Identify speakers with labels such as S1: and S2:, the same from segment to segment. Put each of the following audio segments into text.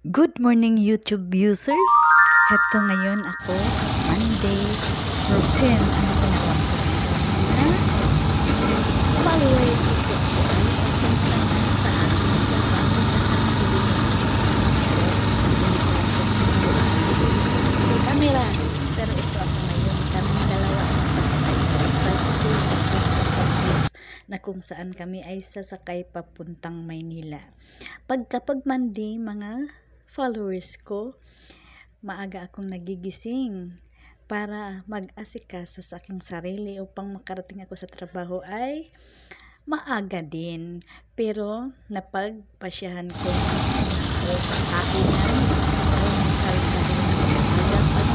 S1: Good morning YouTube users! Heto ngayon ako, Monday, routine ang ginagawa ko na followers ito ay papunta na sa aking trabaho kasama ko camera. Pero ito ako ngayon, kaming dalawa ay nakasakay sa tricycle papunta sa bus na kung saan kami ay sasakay papuntang Maynila. Kapag Monday, mga followers ko, maaga akong nagigising para mag-asikaso sa aking sarili upang makarating ako sa trabaho ay maaga din. Pero napagpasyahan ko o pagkakinan ay nasalita rin ako maaga pag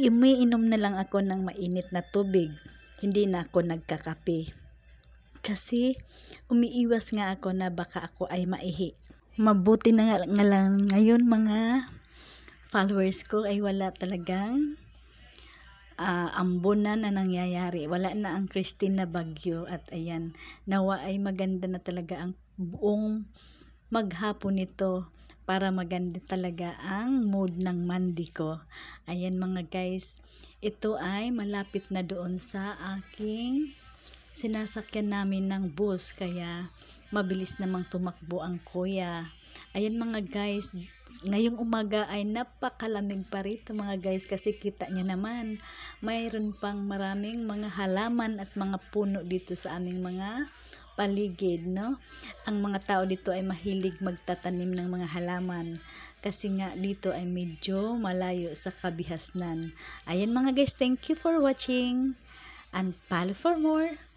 S1: umiinom na lang ako ng mainit na tubig. Hindi na ako nagkakape. Kasi umiiwas nga ako na baka ako ay maihi. Mabuti na nga lang ngayon mga followers ko ay wala talagang ambunan na nangyayari. Wala na ang Christine na bagyo at ayan, nawa ay maganda na talaga ang buong maghapon nito para maganda talaga ang mood ng Monday ko. Ayan mga guys, ito ay malapit na doon sa aking sinasakyan namin ng bus kaya mabilis namang tumakbo ang kuya. Ayan mga guys, ngayong umaga ay napakalamig pa rito mga guys kasi kita nyo naman mayroon pang maraming mga halaman at mga puno dito sa aming mga paligid, no? Ang mga tao dito ay mahilig magtatanim ng mga halaman kasi nga dito ay medyo malayo sa kabihasnan. Ayan mga guys, thank you for watching and follow for more.